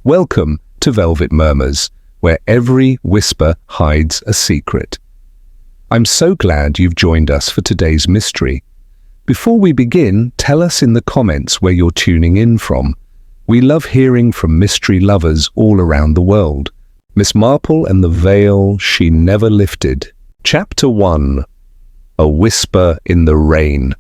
Welcome to Velvet Murmurs, where every whisper hides a secret. I'm so glad you've joined us for today's mystery. Before we begin, tell us in the comments where you're tuning in from. We love hearing from mystery lovers all around the world. Miss Marple and the Veil She Never Lifted. Chapter 1. A Whisper in the Rain.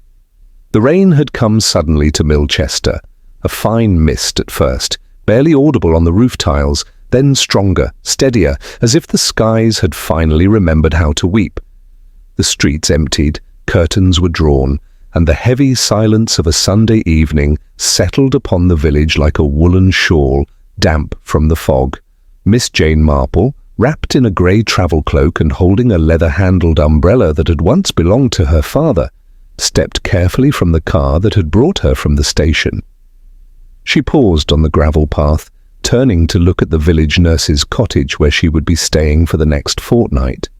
The rain had come suddenly to Millchester, a fine mist at first, barely audible on the roof tiles, then stronger, steadier, as if the skies had finally remembered how to weep. The streets emptied, curtains were drawn, and the heavy silence of a Sunday evening settled upon the village like a woolen shawl, damp from the fog. Miss Jane Marple, wrapped in a grey travel cloak and holding a leather-handled umbrella that had once belonged to her father, stepped carefully from the car that had brought her from the station. She paused on the gravel path, turning to look at the village nurse's cottage where she would be staying for the next fortnight.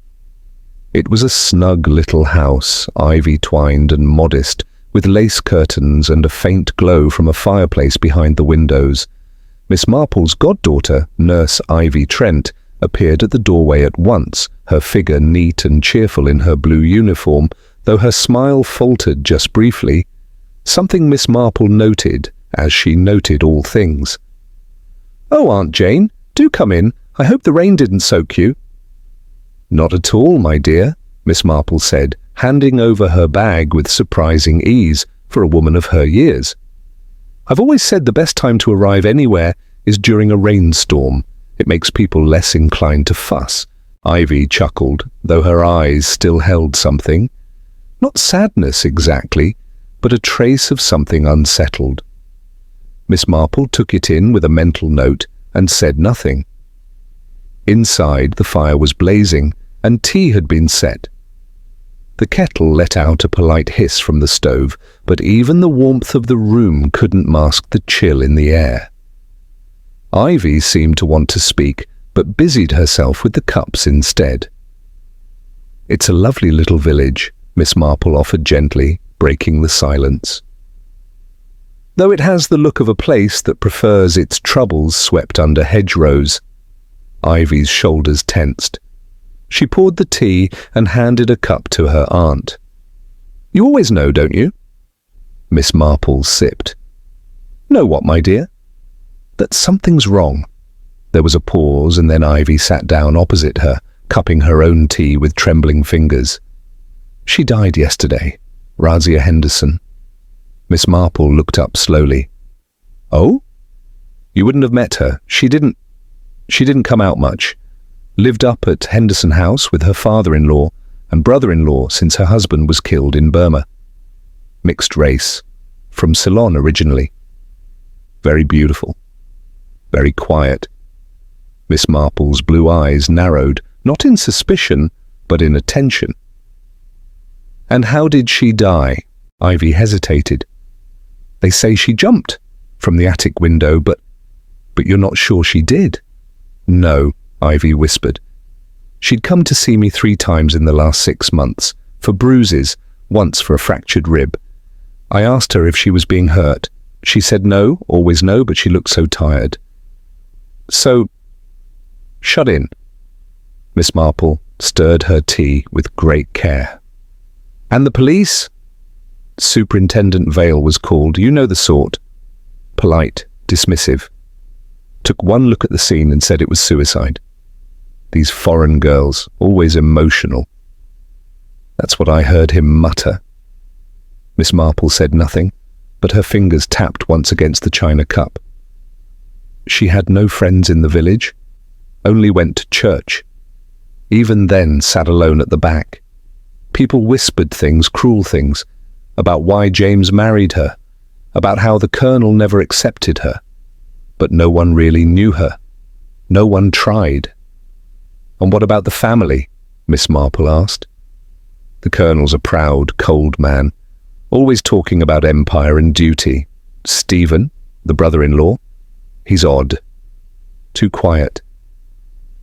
It was a snug little house, ivy-twined and modest, with lace curtains and a faint glow from a fireplace behind the windows. Miss Marple's goddaughter, Nurse Ivy Trent, appeared at the doorway at once, her figure neat and cheerful in her blue uniform, though her smile faltered just briefly, something Miss Marple noted, as she noted all things. "Oh, Aunt Jane, do come in. I hope the rain didn't soak you." "Not at all, my dear," Miss Marple said, handing over her bag with surprising ease for a woman of her years. "I've always said the best time to arrive anywhere is during a rainstorm. It makes people less inclined to fuss." Ivy chuckled, though her eyes still held something. Not sadness exactly, but a trace of something unsettled. Miss Marple took it in with a mental note and said nothing. Inside, the fire was blazing, and tea had been set. The kettle let out a polite hiss from the stove, but even the warmth of the room couldn't mask the chill in the air. Ivy seemed to want to speak, but busied herself with the cups instead. "It's a lovely little village," Miss Marple offered gently, breaking the silence. "Though it has the look of a place that prefers its troubles swept under hedgerows." Ivy's shoulders tensed. She poured the tea and handed a cup to her aunt. "You always know, don't you?" Miss Marple sipped. "Know what, my dear?" "That something's wrong." There was a pause, and then Ivy sat down opposite her, cupping her own tea with trembling fingers. "She died yesterday, Razia Henderson." Miss Marple looked up slowly. "Oh? You wouldn't have met her. She didn't come out much. Lived up at Henderson House with her father-in-law and brother-in-law since her husband was killed in Burma. Mixed race. From Ceylon originally. Very beautiful. Very quiet." Miss Marple's blue eyes narrowed, not in suspicion, but in attention. "And how did she die?" Ivy hesitated. "They say she jumped from the attic window, but you're not sure she did?" "No," Ivy whispered. "She'd come to see me 3 times in the last 6 months, for bruises, once for a fractured rib. I asked her if she was being hurt. She said no, always no, but she looked so tired. So, shut in." Miss Marple stirred her tea with great care. "And the police?" Superintendent Vale was called. You know the sort. Polite, dismissive. Took one look at the scene and said it was suicide. These foreign girls, always emotional. That's what I heard him mutter. Miss Marple said nothing, but her fingers tapped once against the china cup. She had no friends in the village, only went to church. Even then sat alone at the back. People whispered things, cruel things, about why James married her, about how the colonel never accepted her. But no one really knew her. No one tried. "And what about the family?" Miss Marple asked. "The colonel's a proud, cold man, always talking about empire and duty. Stephen, the brother-in-law, he's odd. Too quiet.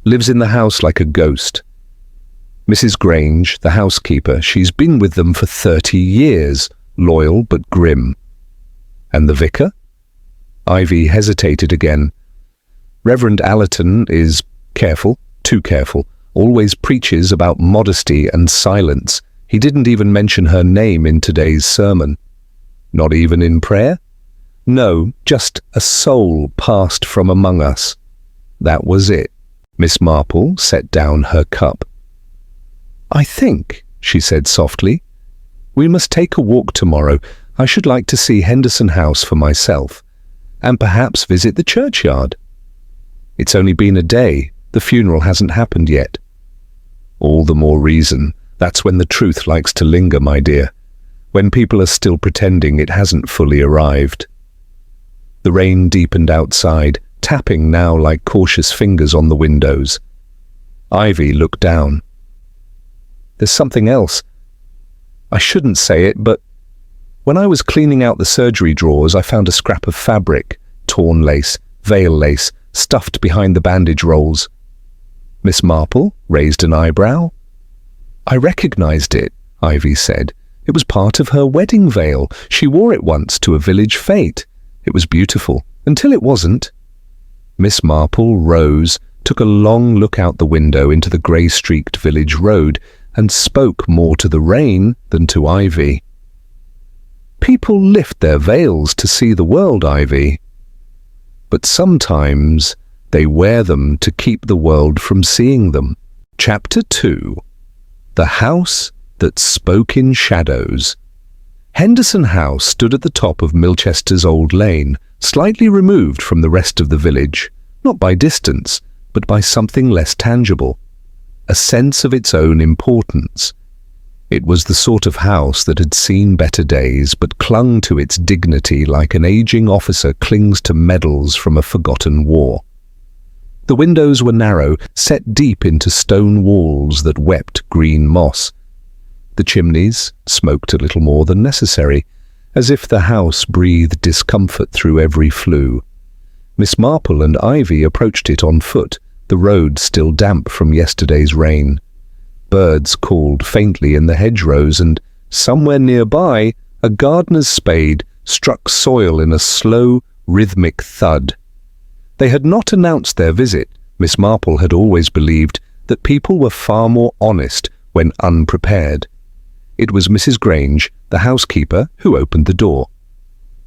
Lives in the house like a ghost. Mrs. Grange, the housekeeper, she's been with them for 30 years, loyal but grim. And the vicar?" Ivy hesitated again. Reverend Allerton is careful, too careful, always preaches about modesty and silence. He didn't even mention her name in today's sermon. Not even in prayer? No, just a soul passed from among us. That was it. Miss Marple set down her cup. "I think," she said softly, "we must take a walk tomorrow. I should like to see Henderson House for myself, and perhaps visit the churchyard. It's only been a day. The funeral hasn't happened yet." "All the more reason. That's when the truth likes to linger, my dear. When people are still pretending it hasn't fully arrived." The rain deepened outside, tapping now like cautious fingers on the windows. Ivy looked down. "There's something else. I shouldn't say it, but when I was cleaning out the surgery drawers, I found a scrap of fabric, torn lace, veil lace, stuffed behind the bandage rolls." Miss Marple raised an eyebrow. "I recognized it," Ivy said. "It was part of her wedding veil. She wore it once to a village fete. It was beautiful, until it wasn't." Miss Marple rose, took a long look out the window into the grey-streaked village road, and spoke more to the rain than to Ivy. "People lift their veils to see the world, Ivy. But sometimes they wear them to keep the world from seeing them." Chapter 2. The House That Spoke in Shadows. Henderson House stood at the top of Millchester's old lane, slightly removed from the rest of the village, not by distance, but by something less tangible, a sense of its own importance. It was the sort of house that had seen better days, but clung to its dignity like an aging officer clings to medals from a forgotten war. The windows were narrow, set deep into stone walls that wept green moss. The chimneys smoked a little more than necessary, as if the house breathed discomfort through every flue. Miss Marple and Ivy approached it on foot, the road still damp from yesterday's rain. Birds called faintly in the hedgerows, and somewhere nearby a gardener's spade struck soil in a slow, rhythmic thud. They had not announced their visit. Miss Marple had always believed that people were far more honest when unprepared. It was Mrs. Grange, the housekeeper, who opened the door.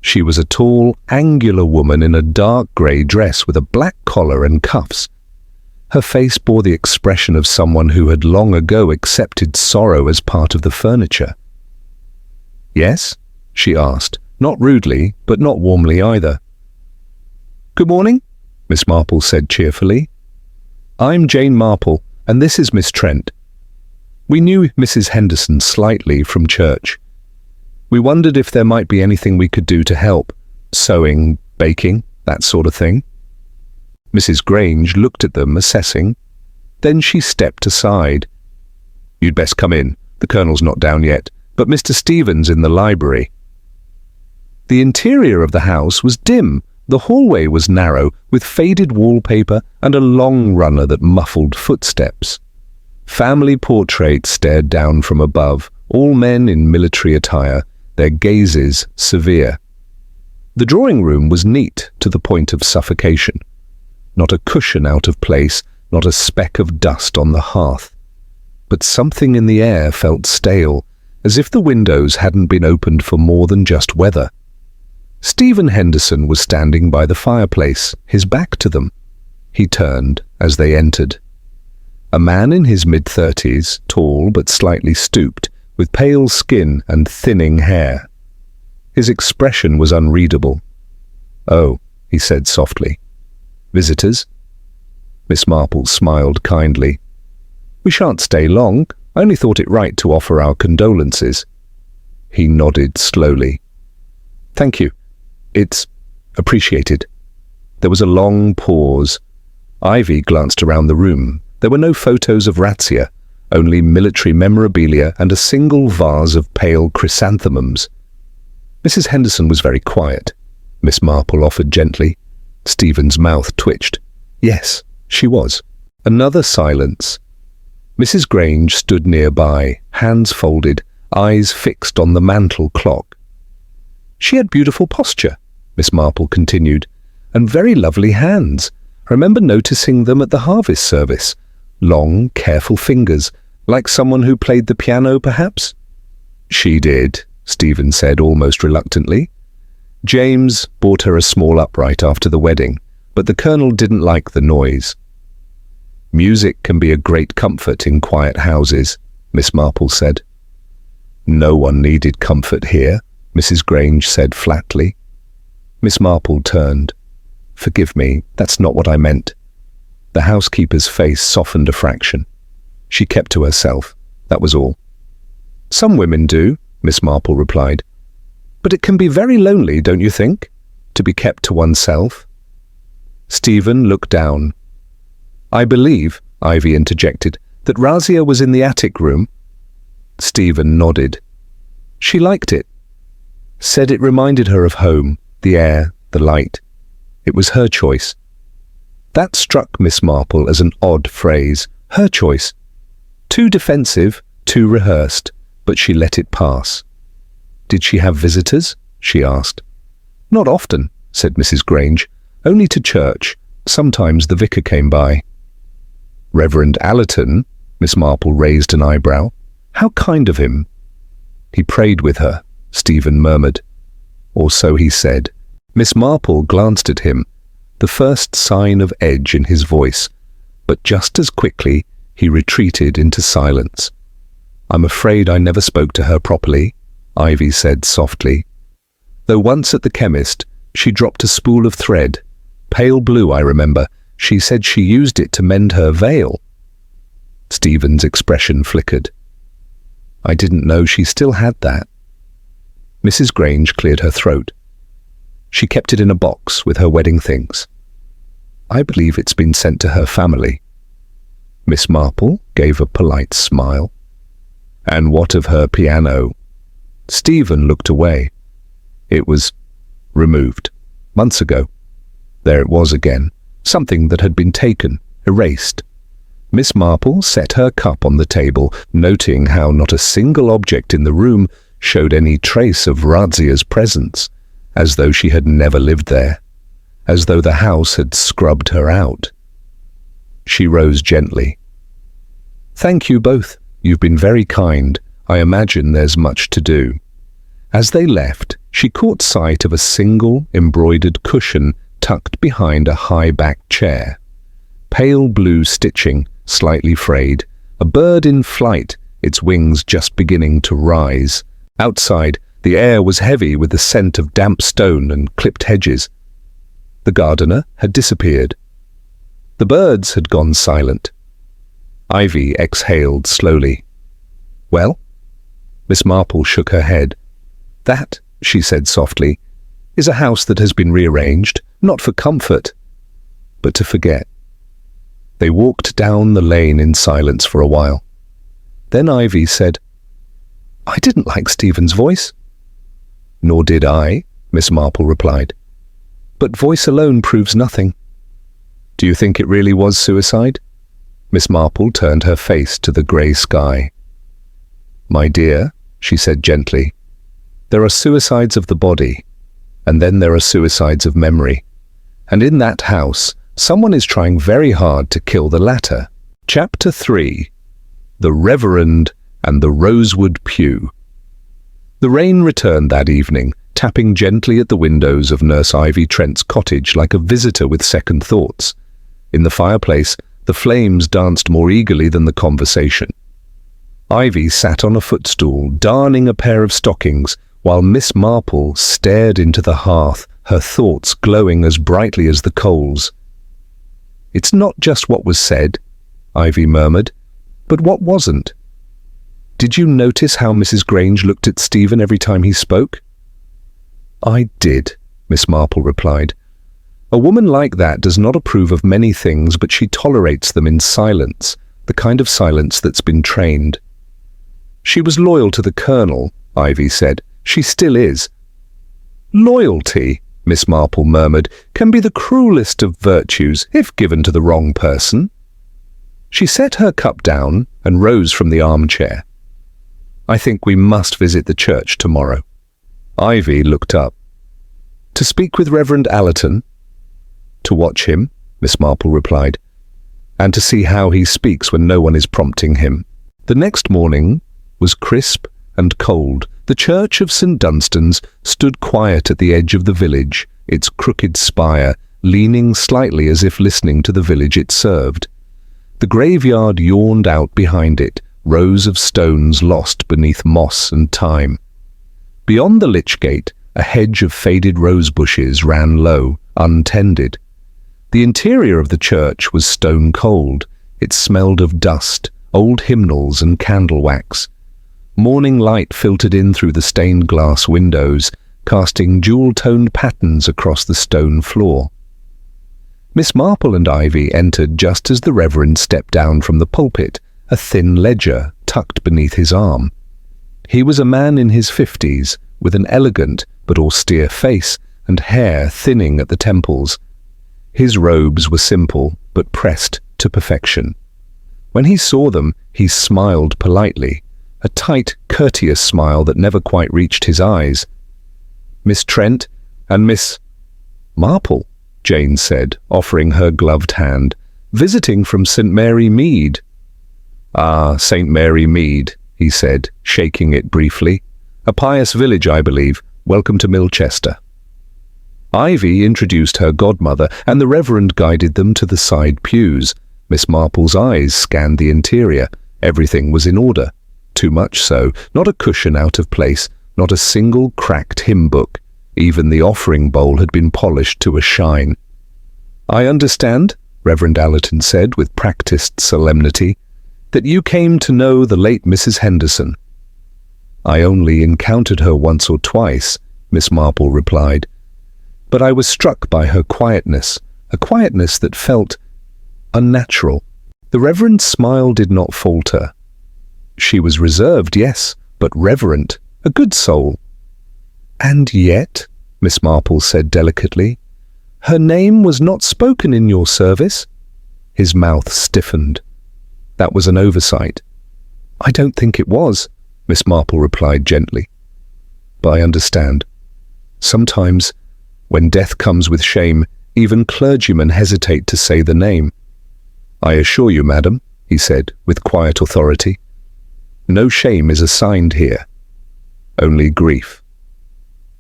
She was a tall, angular woman in a dark grey dress with a black collar and cuffs. Her face bore the expression of someone who had long ago accepted sorrow as part of the furniture. "Yes?" she asked, not rudely, but not warmly either. "Good morning," Miss Marple said cheerfully. "I'm Jane Marple, and this is Miss Trent. We knew Mrs. Henderson slightly from church. We wondered if there might be anything we could do to help. Sewing, baking, that sort of thing." Mrs. Grange looked at them, assessing. Then she stepped aside. "You'd best come in. The Colonel's not down yet, but Mr. Stephen's in the library." The interior of the house was dim. The hallway was narrow, with faded wallpaper and a long runner that muffled footsteps. Family portraits stared down from above, all men in military attire, their gazes severe. The drawing room was neat to the point of suffocation. Not a cushion out of place, not a speck of dust on the hearth. But something in the air felt stale, as if the windows hadn't been opened for more than just weather. Stephen Henderson was standing by the fireplace, his back to them. He turned as they entered. A man in his mid-30s, tall but slightly stooped, with pale skin and thinning hair. His expression was unreadable. "Oh," he said softly. "Visitors?" Miss Marple smiled kindly. "We shan't stay long. I only thought it right to offer our condolences." He nodded slowly. "Thank you. It's appreciated." There was a long pause. Ivy glanced around the room. There were no photos of Razia, only military memorabilia and a single vase of pale chrysanthemums. Mrs. Henderson was very quiet. Miss Marple offered gently. Stephen's mouth twitched. Yes, she was. Another silence. Mrs. Grange stood nearby, hands folded, eyes fixed on the mantel clock. "She had beautiful posture," Miss Marple continued, "and very lovely hands. I remember noticing them at the harvest service. Long, careful fingers, like someone who played the piano, perhaps? She did, Stephen said almost reluctantly. James bought her a small upright after the wedding, but the Colonel didn't like the noise. Music can be a great comfort in quiet houses, Miss Marple said. No one needed comfort here, Mrs. Grange said flatly. Miss Marple turned. Forgive me, that's not what I meant. The housekeeper's face softened a fraction. She kept to herself, that was all. Some women do, Miss Marple replied. But it can be very lonely, don't you think, to be kept to oneself? Stephen looked down. I believe, Ivy interjected, that Razia was in the attic room. Stephen nodded. She liked it. Said it reminded her of home, the air, the light. It was her choice. That struck Miss Marple as an odd phrase. Her choice. Too defensive, too rehearsed, but she let it pass. Did she have visitors? She asked. Not often, said Mrs. Grange. Only to church. Sometimes the vicar came by. Reverend Allerton, Miss Marple raised an eyebrow. How kind of him. He prayed with her, Stephen murmured. Or so he said. Miss Marple glanced at him, the first sign of edge in his voice, but just as quickly he retreated into silence. I'm afraid I never spoke to her properly, Ivy said softly. Though once at the chemist, she dropped a spool of thread. Pale blue, I remember. She said she used it to mend her veil. Stephen's expression flickered. I didn't know she still had that. Mrs. Grange cleared her throat. She kept it in a box with her wedding things. I believe it's been sent to her family. Miss Marple gave a polite smile. And what of her piano? Stephen looked away. It was removed, months ago. There it was again, something that had been taken, erased. Miss Marple set her cup on the table, noting how not a single object in the room showed any trace of Razia's presence, as though she had never lived there, as though the house had scrubbed her out. She rose gently. Thank you both. You've been very kind. I imagine there's much to do. As they left, she caught sight of a single embroidered cushion tucked behind a high-backed chair. Pale blue stitching, slightly frayed, a bird in flight, its wings just beginning to rise. Outside, the air was heavy with the scent of damp stone and clipped hedges. The gardener had disappeared. The birds had gone silent. Ivy exhaled slowly. Well? Miss Marple shook her head. That, she said softly, is a house that has been rearranged, not for comfort, but to forget. They walked down the lane in silence for a while. Then Ivy said, I didn't like Stephen's voice. Nor did I, Miss Marple replied. But voice alone proves nothing. Do you think it really was suicide? Miss Marple turned her face to the grey sky. My dear, she said gently, there are suicides of the body, and then there are suicides of memory. And in that house, someone is trying very hard to kill the latter. Chapter 3. The Reverend and the Rosewood Pew. The rain returned that evening, tapping gently at the windows of Nurse Ivy Trent's cottage like a visitor with second thoughts. In the fireplace, the flames danced more eagerly than the conversation. Ivy sat on a footstool, darning a pair of stockings, while Miss Marple stared into the hearth, her thoughts glowing as brightly as the coals. It's not just what was said, Ivy murmured, but what wasn't. Did you notice how Mrs. Grange looked at Stephen every time he spoke? I did, Miss Marple replied. A woman like that does not approve of many things, but she tolerates them in silence, the kind of silence that's been trained. She was loyal to the Colonel, Ivy said. She still is. Loyalty, Miss Marple murmured, can be the cruelest of virtues if given to the wrong person. She set her cup down and rose from the armchair. I think we must visit the church tomorrow. Ivy looked up. To speak with Reverend Allerton? To watch him? Miss Marple replied, and to see how he speaks when no one is prompting him. The next morning was crisp and cold. The church of St. Dunstan's stood quiet at the edge of the village, its crooked spire leaning slightly as if listening to the village it served. The graveyard yawned out behind it, rows of stones lost beneath moss and time. Beyond the lich gate, a hedge of faded rose bushes ran low, untended. The interior of the church was stone cold. It smelled of dust, old hymnals and candle wax. Morning light filtered in through the stained glass windows, casting jewel-toned patterns across the stone floor. Miss Marple and Ivy entered just as the Reverend stepped down from the pulpit, a thin ledger tucked beneath his arm. He was a man in his 50s, with an elegant but austere face and hair thinning at the temples. His robes were simple but pressed to perfection. When he saw them, he smiled politely, a tight, courteous smile that never quite reached his eyes. "Miss Trent and Miss Marple," Jane said, offering her gloved hand, "visiting from St. Mary Mead." "Ah, St. Mary Mead," he said, shaking it briefly. "A pious village, I believe. Welcome to Millchester." Ivy introduced her godmother, and the Reverend guided them to the side pews. Miss Marple's eyes scanned the interior. Everything was in order. Too much so. Not a cushion out of place, not a single cracked hymn book. Even the offering bowl had been polished to a shine. "I understand," Reverend Allerton said with practiced solemnity, "that you came to know the late Mrs. Henderson." "I only encountered her once or twice," Miss Marple replied, "but I was struck by her quietness, a quietness that felt unnatural." The Reverend's smile did not falter. "She was reserved, yes, but reverent, a good soul." "And yet," Miss Marple said delicately, "her name was not spoken in your service." His mouth stiffened. "That was an oversight." "I don't think it was," Miss Marple replied gently. "But I understand. Sometimes, when death comes with shame, even clergymen hesitate to say the name." "I assure you, madam," he said with quiet authority, "no shame is assigned here. Only grief."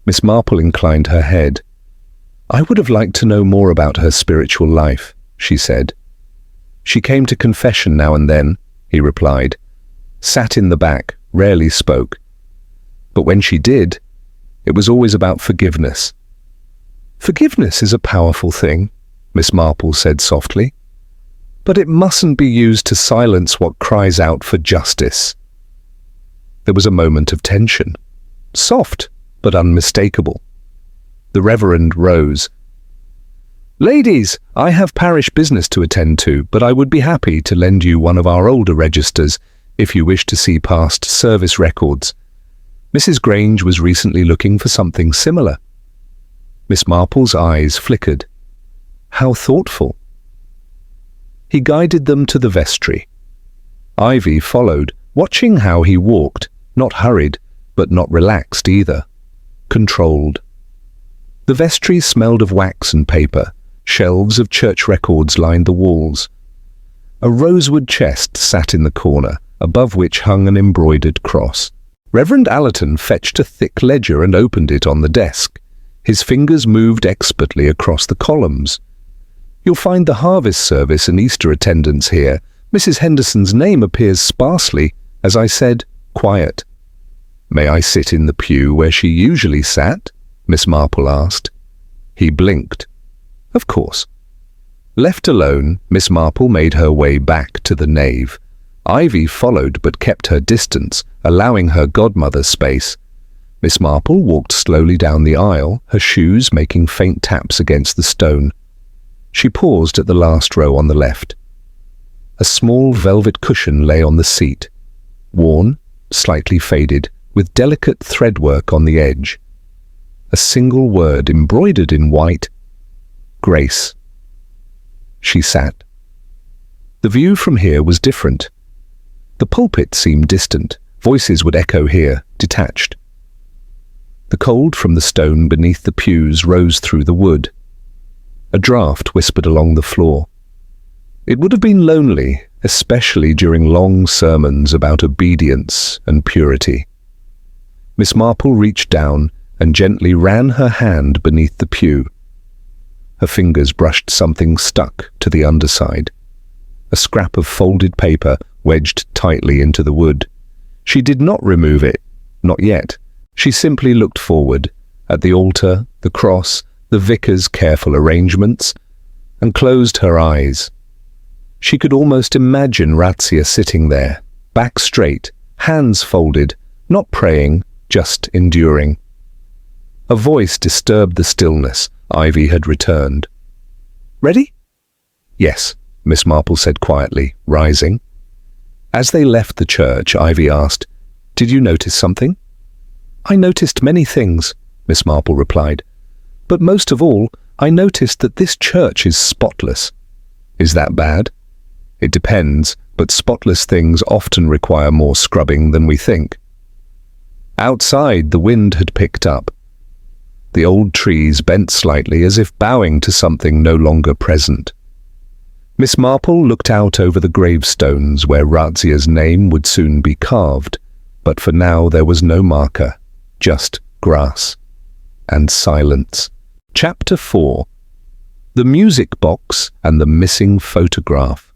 Miss Marple inclined her head. "I would have liked to know more about her spiritual life," she said. "She came to confession now and then," he replied. "Sat in the back, rarely spoke. But when she did, it was always about forgiveness." "Forgiveness is a powerful thing," Miss Marple said softly. "But it mustn't be used to silence what cries out for justice." There was a moment of tension, soft but unmistakable. The Reverend rose. "Ladies, I have parish business to attend to, but I would be happy to lend you one of our older registers if you wish to see past service records. Mrs. Grange was recently looking for something similar." Miss Marple's eyes flickered. How thoughtful. He guided them to the vestry. Ivy followed, watching how he walked, not hurried, but not relaxed either. Controlled. The vestry smelled of wax and paper. Shelves of church records lined the walls. A rosewood chest sat in the corner, above which hung an embroidered cross. Reverend Allerton fetched a thick ledger and opened it on the desk. His fingers moved expertly across the columns. "You'll find the harvest service and Easter attendance here. Mrs. Henderson's name appears sparsely, as I said, quiet." "May I sit in the pew where she usually sat?" Miss Marple asked. He blinked. "Of course." Left alone, Miss Marple made her way back to the nave. Ivy followed but kept her distance, allowing her godmother space. Miss Marple walked slowly down the aisle, her shoes making faint taps against the stone. She paused at the last row on the left. A small velvet cushion lay on the seat, worn, slightly faded, with delicate threadwork on the edge. A single word embroidered in white: Grace. She sat. The view from here was different. The pulpit seemed distant. Voices would echo here, detached. The cold from the stone beneath the pews rose through the wood. A draught whispered along the floor. It would have been lonely, especially during long sermons about obedience and purity. Miss Marple reached down and gently ran her hand beneath the pew. Her fingers brushed something stuck to the underside. A scrap of folded paper wedged tightly into the wood. She did not remove it, not yet. She simply looked forward, at the altar, the cross, the vicar's careful arrangements, and closed her eyes. She could almost imagine Razia sitting there, back straight, hands folded, not praying, just enduring. A voice disturbed the stillness. Ivy had returned. "Ready?" "Yes," Miss Marple said quietly, rising. As they left the church, Ivy asked, "Did you notice something?" "I noticed many things," Miss Marple replied. "But most of all, I noticed that this church is spotless." "Is that bad?" "It depends, but spotless things often require more scrubbing than we think." Outside, the wind had picked up. The old trees bent slightly as if bowing to something no longer present. Miss Marple looked out over the gravestones where Razia's name would soon be carved, but for now there was no marker, just grass and silence. Chapter 4. The Music Box and the Missing Photograph.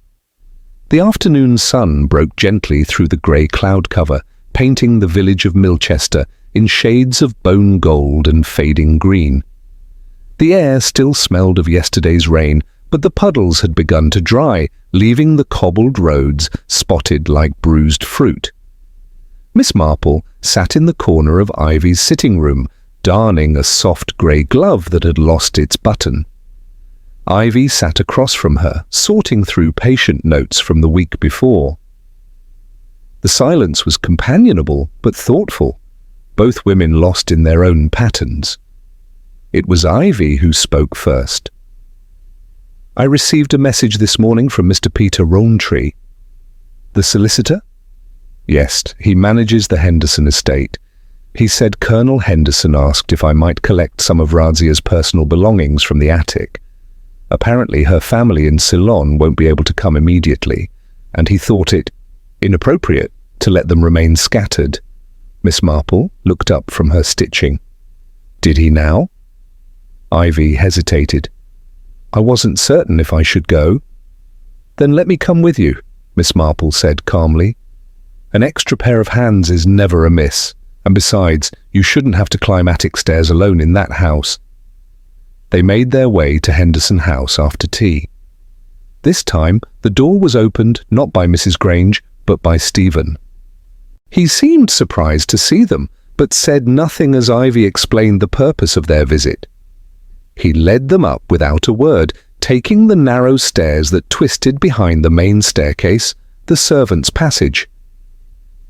The afternoon sun broke gently through the grey cloud cover, painting the village of Millchester in shades of bone gold and fading green. The air still smelled of yesterday's rain, but the puddles had begun to dry, leaving the cobbled roads spotted like bruised fruit. Miss Marple sat in the corner of Ivy's sitting room, darning a soft grey glove that had lost its button. Ivy sat across from her, sorting through patient notes from the week before. The silence was companionable but thoughtful, both women lost in their own patterns. It was Ivy who spoke first. "I received a message this morning from Mr. Peter Rowntree." "The solicitor?" "Yes, he manages the Henderson estate. He said Colonel Henderson asked if I might collect some of Razia's personal belongings from the attic. Apparently her family in Ceylon won't be able to come immediately, and he thought it inappropriate to let them remain scattered." Miss Marple looked up from her stitching. "Did he now?" Ivy hesitated. "I wasn't certain if I should go." "Then let me come with you," Miss Marple said calmly. "An extra pair of hands is never amiss, and besides, you shouldn't have to climb attic stairs alone in that house." They made their way to Henderson House after tea. This time, the door was opened not by Mrs. Grange, but by Stephen. He seemed surprised to see them, but said nothing as Ivy explained the purpose of their visit. He led them up without a word, taking the narrow stairs that twisted behind the main staircase, the servants' passage.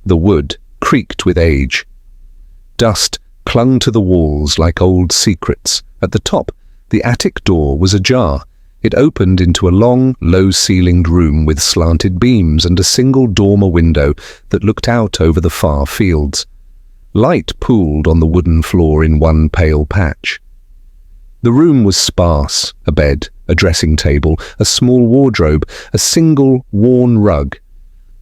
The wood creaked with age. Dust clung to the walls like old secrets. At the top, the attic door was ajar. It opened into a long, low-ceilinged room with slanted beams and a single dormer window that looked out over the far fields. Light pooled on the wooden floor in one pale patch. The room was sparse: a bed, a dressing table, a small wardrobe, a single worn rug.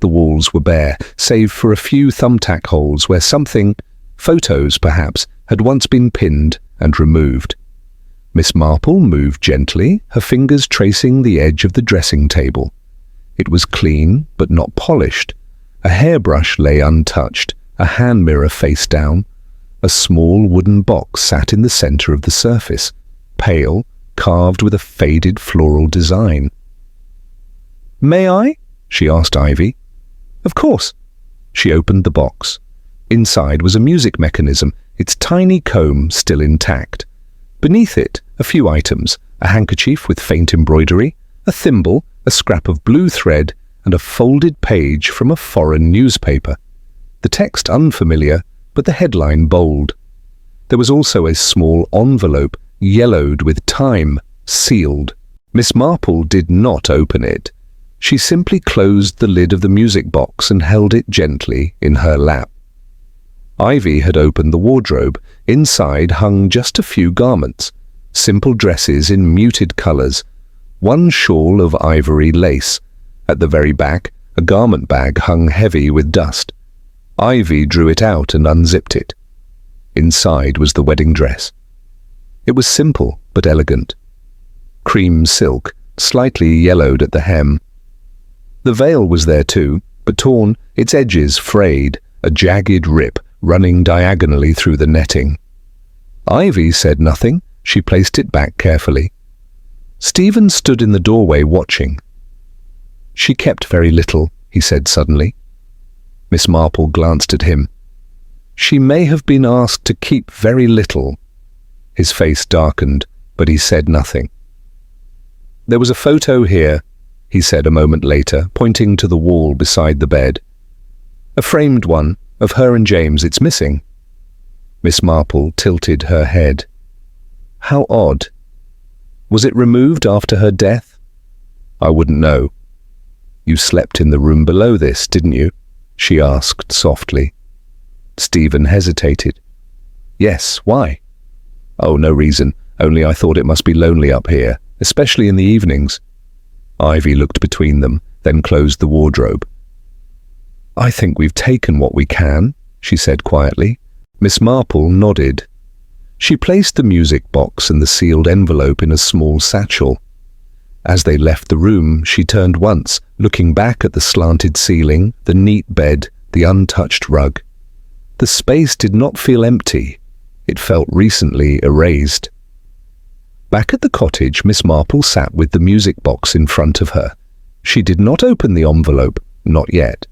The walls were bare, save for a few thumbtack holes where something, photos perhaps, had once been pinned and removed. Miss Marple moved gently, her fingers tracing the edge of the dressing table. It was clean, but not polished. A hairbrush lay untouched, a hand mirror face down. A small wooden box sat in the center of the surface, pale, carved with a faded floral design. "May I?" she asked Ivy. "Of course." She opened the box. Inside was a music mechanism, its tiny comb still intact. Beneath it, a few items: a handkerchief with faint embroidery, a thimble, a scrap of blue thread, and a folded page from a foreign newspaper. The text unfamiliar, but the headline bold. There was also a small envelope, yellowed with time, sealed. Miss Marple did not open it. She simply closed the lid of the music box and held it gently in her lap. Ivy had opened the wardrobe. Inside hung just a few garments: simple dresses in muted colours, one shawl of ivory lace. At the very back, a garment bag hung heavy with dust. Ivy drew it out and unzipped it. Inside was the wedding dress. It was simple but elegant. Cream silk, slightly yellowed at the hem. The veil was there too, but torn, its edges frayed, a jagged rip running diagonally through the netting. Ivy said nothing. She placed it back carefully. Stephen stood in the doorway watching. "She kept very little," he said suddenly. Miss Marple glanced at him. "She may have been asked to keep very little." His face darkened, but he said nothing. "There was a photo here," he said a moment later, pointing to the wall beside the bed. "A framed one, of her and James. It's missing." Miss Marple tilted her head. "How odd. Was it removed after her death?" "I wouldn't know." "You slept in the room below this, didn't you?" she asked softly. Stephen hesitated. "Yes, why?" "Oh, no reason, only I thought it must be lonely up here, especially in the evenings." Ivy looked between them, then closed the wardrobe. "I think we've taken what we can," she said quietly. Miss Marple nodded. She placed the music box and the sealed envelope in a small satchel. As they left the room, she turned once, looking back at the slanted ceiling, the neat bed, the untouched rug. The space did not feel empty. It felt recently erased. Back at the cottage, Miss Marple sat with the music box in front of her. She did not open the envelope, not yet.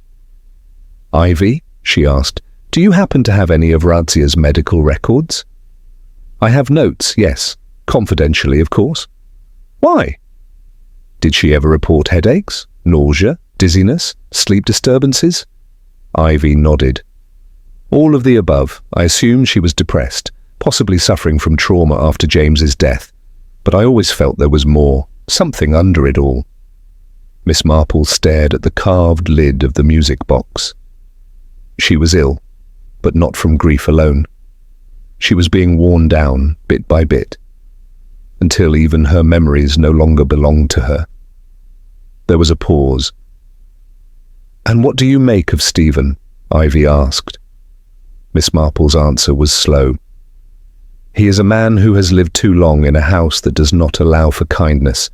"Ivy," she asked, "do you happen to have any of Razia's medical records?" "I have notes, yes. Confidentially, of course." "Why?" "Did she ever report headaches, nausea, dizziness, sleep disturbances?" Ivy nodded. "All of the above. I assume she was depressed, possibly suffering from trauma after James's death. But I always felt there was more, something under it all." Miss Marple stared at the carved lid of the music box. She was ill, but not from grief alone. She was being worn down, bit by bit, until even her memories no longer belonged to her. There was a pause. "And what do you make of Stephen?" Ivy asked. Miss Marple's answer was slow. "He is a man who has lived too long in a house that does not allow for kindness.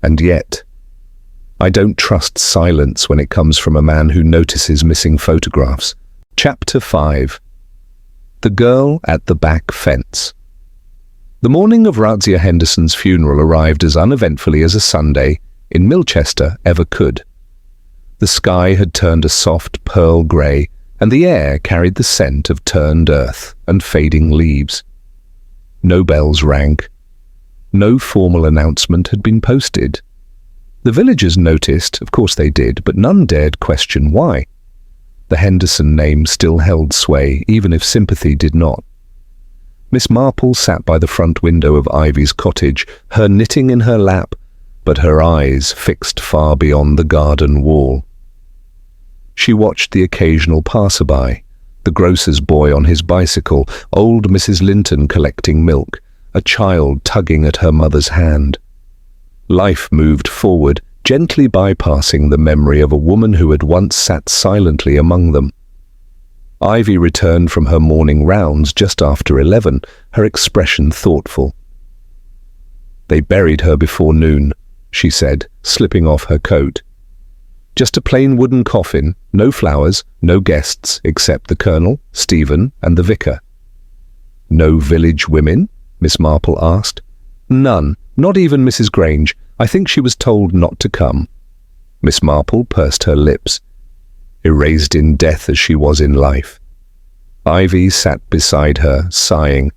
And yet, I don't trust silence when it comes from a man who notices missing photographs." Chapter 5. The Girl at the Back Fence. The morning of Razia Henderson's funeral arrived as uneventfully as a Sunday in Millchester ever could. The sky had turned a soft pearl grey, and the air carried the scent of turned earth and fading leaves. No bells rang. No formal announcement had been posted. The villagers noticed, of course they did, but none dared question why. The Henderson name still held sway, even if sympathy did not. Miss Marple sat by the front window of Ivy's cottage, her knitting in her lap, but her eyes fixed far beyond the garden wall. She watched the occasional passerby, the grocer's boy on his bicycle, old Mrs. Linton collecting milk, a child tugging at her mother's hand. Life moved forward, gently bypassing the memory of a woman who had once sat silently among them. Ivy returned from her morning rounds just after 11, her expression thoughtful. "They buried her before noon," she said, slipping off her coat. "Just a plain wooden coffin, no flowers, no guests except the Colonel, Stephen, and the vicar." "No village women?" Miss Marple asked. "None, not even Mrs. Grange. I think she was told not to come." Miss Marple pursed her lips. Erased in death as she was in life. Ivy sat beside her, sighing.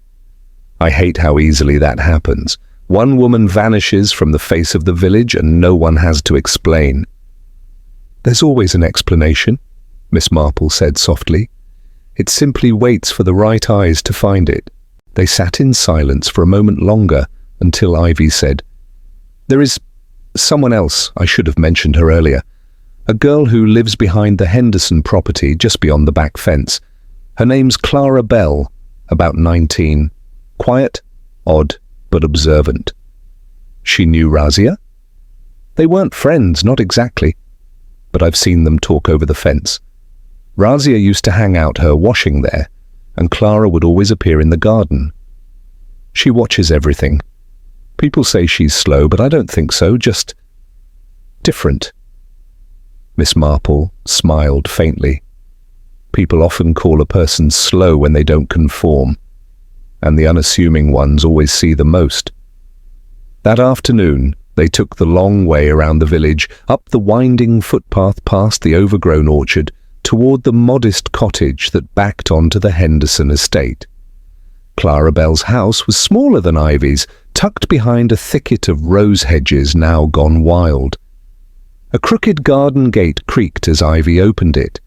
"I hate how easily that happens. One woman vanishes from the face of the village and no one has to explain." "There's always an explanation," Miss Marple said softly. "It simply waits for the right eyes to find it." They sat in silence for a moment longer until Ivy said, "There is someone else. I should have mentioned her earlier. A girl who lives behind the Henderson property just beyond the back fence. Her name's Clara Bell, about 19. Quiet, odd, but observant. She knew Razia? They weren't friends, not exactly, but I've seen them talk over the fence. Razia used to hang out her washing there, and Clara would always appear in the garden. She watches everything. People say she's slow, but I don't think so, just different. Miss Marple smiled faintly. People often call a person slow when they don't conform, and the unassuming ones always see the most. That afternoon, they took the long way around the village, up the winding footpath past the overgrown orchard, toward the modest cottage that backed onto the Henderson estate. Clara Bell's house was smaller than Ivy's, tucked behind a thicket of rose hedges now gone wild. A crooked garden gate creaked as Ivy opened it.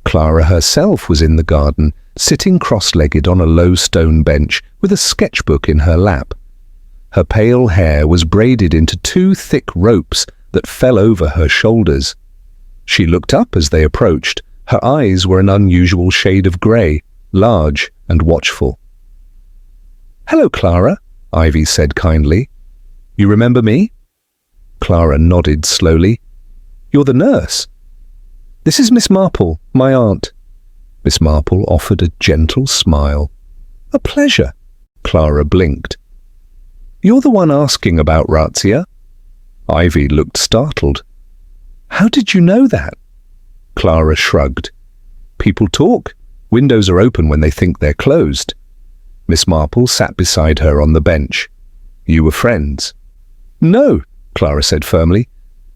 Clara herself was in the garden, sitting cross-legged on a low stone bench with a sketchbook in her lap. Her pale hair was braided into 2 thick ropes that fell over her shoulders. She looked up as they approached. Her eyes were an unusual shade of grey, large and watchful. "Hello, Clara," Ivy said kindly. "You remember me?" Clara nodded slowly. "You're the nurse." "This is Miss Marple, my aunt." Miss Marple offered a gentle smile. "A pleasure." Clara blinked. "You're the one asking about Razia?" Ivy looked startled. "How did you know that?" Clara shrugged. "People talk. Windows are open when they think they're closed." Miss Marple sat beside her on the bench. "You were friends?" "No," Clara said firmly.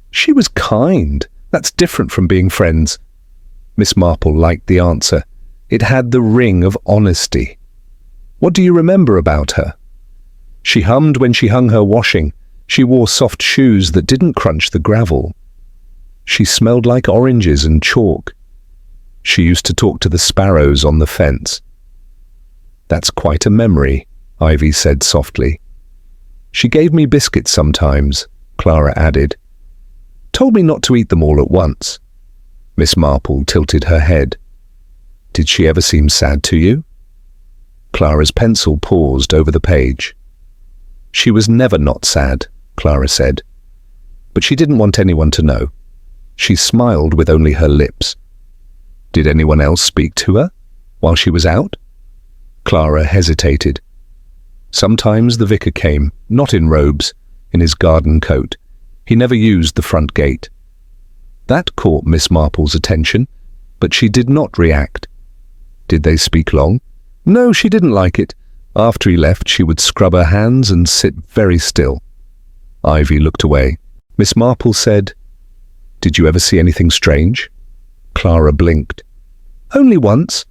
"She was kind. That's different from being friends." Miss Marple liked the answer. It had the ring of honesty. "What do you remember about her?" "She hummed when she hung her washing. She wore soft shoes that didn't crunch the gravel. She smelled like oranges and chalk. She used to talk to the sparrows on the fence." "That's quite a memory," Ivy said softly. "She gave me biscuits sometimes," Clara added. "Told me not to eat them all at once." Miss Marple tilted her head. "Did she ever seem sad to you?" Clara's pencil paused over the page. "She was never not sad," Clara said. "But she didn't want anyone to know. She smiled with only her lips." "Did anyone else speak to her while she was out?" Clara hesitated. "Sometimes the vicar came, not in robes, in his garden coat. He never used the front gate." That caught Miss Marple's attention, but she did not react. "Did they speak long?" "No, she didn't like it. After he left, she would scrub her hands and sit very still." Ivy looked away. Miss Marple said, "Did you ever see anything strange?" Clara blinked. "Only once."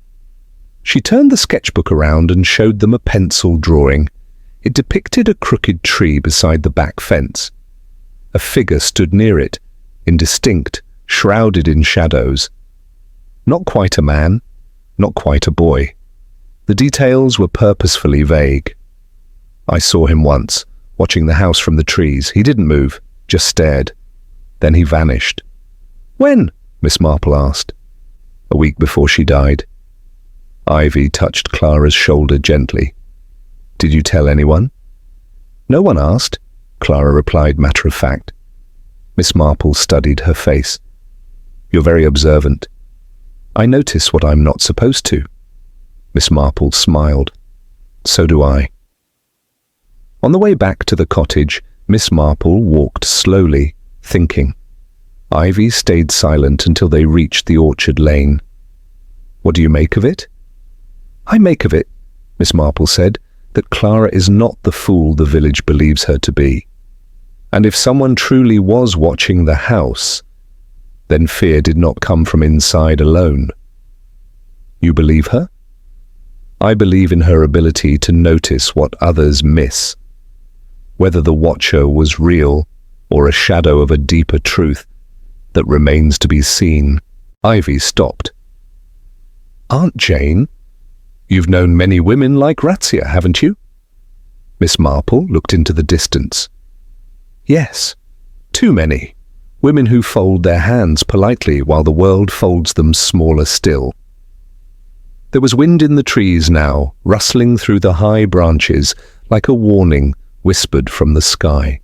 She turned the sketchbook around and showed them a pencil drawing. It depicted a crooked tree beside the back fence. A figure stood near it, indistinct, shrouded in shadows. Not quite a man, not quite a boy. The details were purposefully vague. "I saw him once, watching the house from the trees. He didn't move, just stared. Then he vanished." "When?" Miss Marple asked. "A week before she died." Ivy touched Clara's shoulder gently. "Did you tell anyone?" "No one asked," Clara replied matter of fact. Miss Marple studied her face. "You're very observant. I notice what I'm not supposed to." Miss Marple smiled. "So do I." On the way back to the cottage, Miss Marple walked slowly, thinking. Ivy stayed silent until they reached the orchard lane. "What do you make of it?" "I make of it," Miss Marple said, "that Clara is not the fool the village believes her to be. And if someone truly was watching the house, then fear did not come from inside alone." "You believe her?" "I believe in her ability to notice what others miss. Whether the watcher was real or a shadow of a deeper truth that remains to be seen." Ivy stopped. "Aunt Jane, you've known many women like Razia, haven't you?" Miss Marple looked into the distance. "Yes, too many. Women who fold their hands politely while the world folds them smaller still." There was wind in the trees now, rustling through the high branches like a warning whispered from the sky.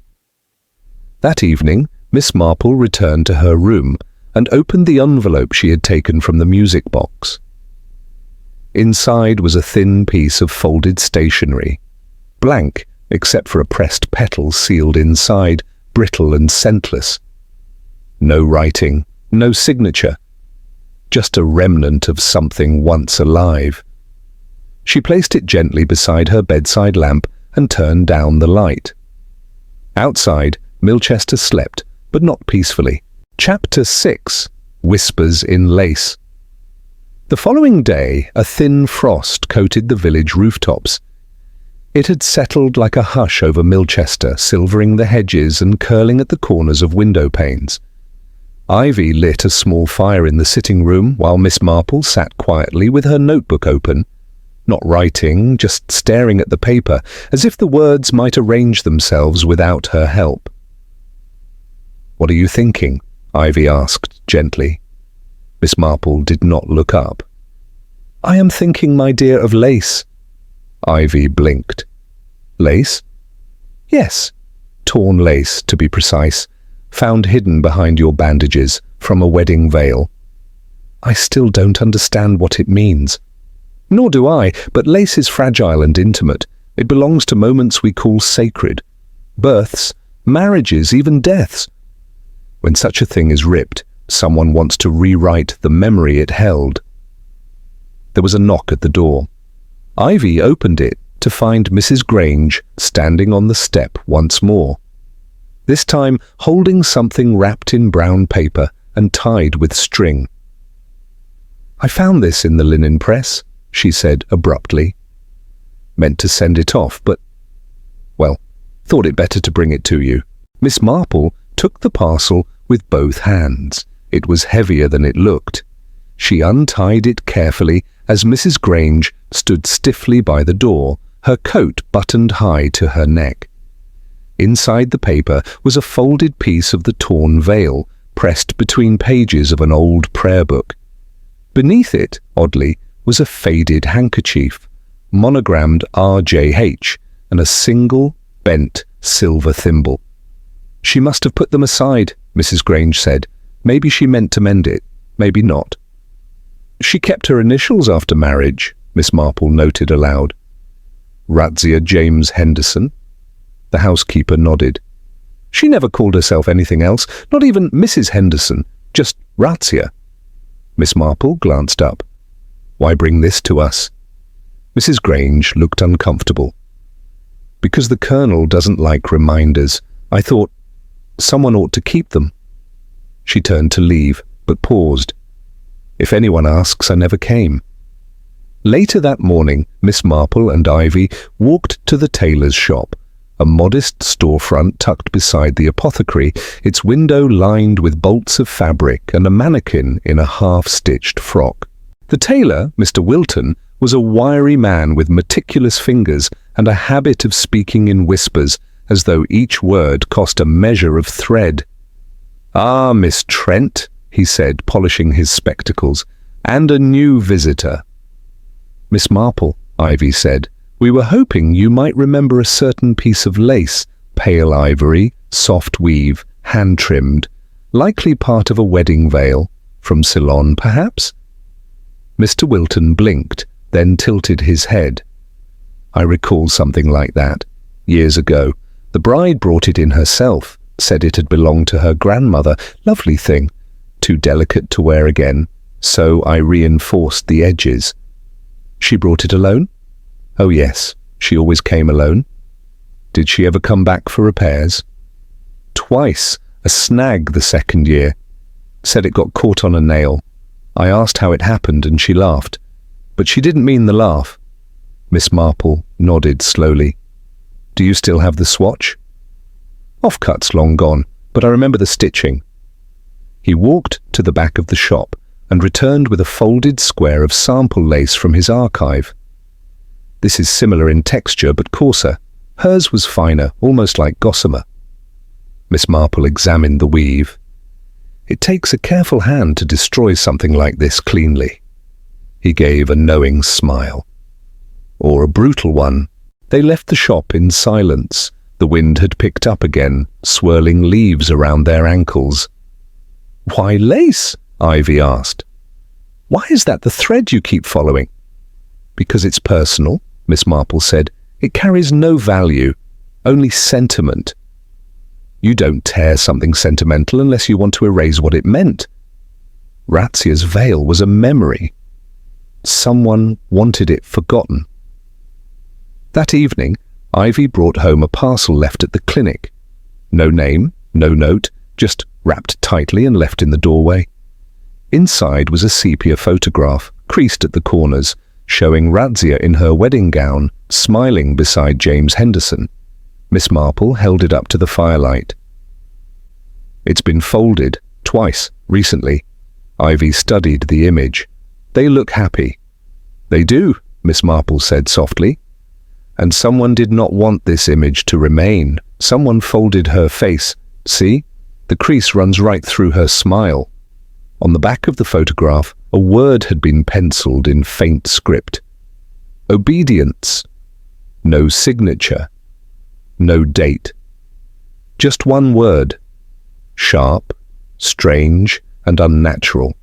That evening, Miss Marple returned to her room and opened the envelope she had taken from the music box. Inside was a thin piece of folded stationery, blank except for a pressed petal sealed inside, brittle and scentless. No writing, no signature, just a remnant of something once alive. She placed it gently beside her bedside lamp and turned down the light. Outside, Millchester slept, but not peacefully. Chapter 6. Whispers in Lace. The following day, a thin frost coated the village rooftops. It had settled like a hush over Millchester, silvering the hedges and curling at the corners of window panes. Ivy lit a small fire in the sitting room while Miss Marple sat quietly with her notebook open, not writing, just staring at the paper, as if the words might arrange themselves without her help. "What are you thinking?" Ivy asked gently. Miss Marple did not look up. "I am thinking, my dear, of lace." Ivy blinked. "Lace?" "Yes, torn lace, to be precise, found hidden behind your bandages from a wedding veil." "I still don't understand what it means." "Nor do I, but lace is fragile and intimate. It belongs to moments we call sacred. Births, marriages, even deaths. When such a thing is ripped, someone wants to rewrite the memory it held." There was a knock at the door. Ivy opened it to find Mrs. Grange standing on the step once more, this time holding something wrapped in brown paper and tied with string. "I found this in the linen press," she said abruptly. "Meant to send it off, but, well, thought it better to bring it to you." Miss Marple took the parcel with both hands. It was heavier than it looked. She untied it carefully as Mrs. Grange stood stiffly by the door, her coat buttoned high to her neck. Inside the paper was a folded piece of the torn veil, pressed between pages of an old prayer book. Beneath it, oddly, was a faded handkerchief, monogrammed RJH, and a single, bent, silver thimble. "She must have put them aside," Mrs. Grange said. "Maybe she meant to mend it, maybe not." "She kept her initials after marriage," Miss Marple noted aloud. "Razia James Henderson?" The housekeeper nodded. "She never called herself anything else, not even Mrs. Henderson, just Razia." Miss Marple glanced up. "Why bring this to us?" Mrs. Grange looked uncomfortable. "Because the Colonel doesn't like reminders. I thought someone ought to keep them." She turned to leave, but paused. "If anyone asks, I never came." Later that morning, Miss Marple and Ivy walked to the tailor's shop, a modest storefront tucked beside the apothecary, its window lined with bolts of fabric and a mannequin in a half-stitched frock. The tailor, Mr. Wilton, was a wiry man with meticulous fingers and a habit of speaking in whispers, as though each word cost a measure of thread. "Ah, Miss Trent," he said, polishing his spectacles, "and a new visitor." "Miss Marple," Ivy said, "we were hoping you might remember a certain piece of lace, pale ivory, soft weave, hand-trimmed, likely part of a wedding veil, from Ceylon, perhaps?" Mr. Wilton blinked, then tilted his head. "I recall something like that, years ago. The bride brought it in herself, said it had belonged to her grandmother. Lovely thing, too delicate to wear again, so I reinforced the edges." "She brought it alone?" "Oh yes, she always came alone." "Did she ever come back for repairs?" "Twice, a snag the second year. Said it got caught on a nail. I asked how it happened and she laughed, but she didn't mean the laugh." Miss Marple nodded slowly. "Do you still have the swatch?" "Offcut's long gone, but I remember the stitching." He walked to the back of the shop and returned with a folded square of sample lace from his archive. "This is similar in texture but coarser. Hers was finer, almost like gossamer." Miss Marple examined the weave. "It takes a careful hand to destroy something like this cleanly." He gave a knowing smile. "Or a brutal one." They left the shop in silence, The wind had picked up again, swirling leaves around their ankles. "Why lace?" Ivy asked. "Why is that the thread you keep following?" "Because it's personal," Miss Marple said. "It carries no value, only sentiment." "You don't tear something sentimental unless you want to erase what it meant." Razia's veil was a memory. Someone wanted it forgotten. That evening, Ivy brought home a parcel left at the clinic. No name, no note, just wrapped tightly and left in the doorway. Inside was a sepia photograph, creased at the corners, showing Razia in her wedding gown, smiling beside James Henderson. Miss Marple held it up to the firelight. "It's been folded, twice, recently." Ivy studied the image. "They look happy." "They do," Miss Marple said softly. "And someone did not want this image to remain. Someone folded her face. See? The crease runs right through her smile." On the back of the photograph, a word had been penciled in faint script. "Obedience." No signature. No date. Just one word. Sharp, strange, and unnatural.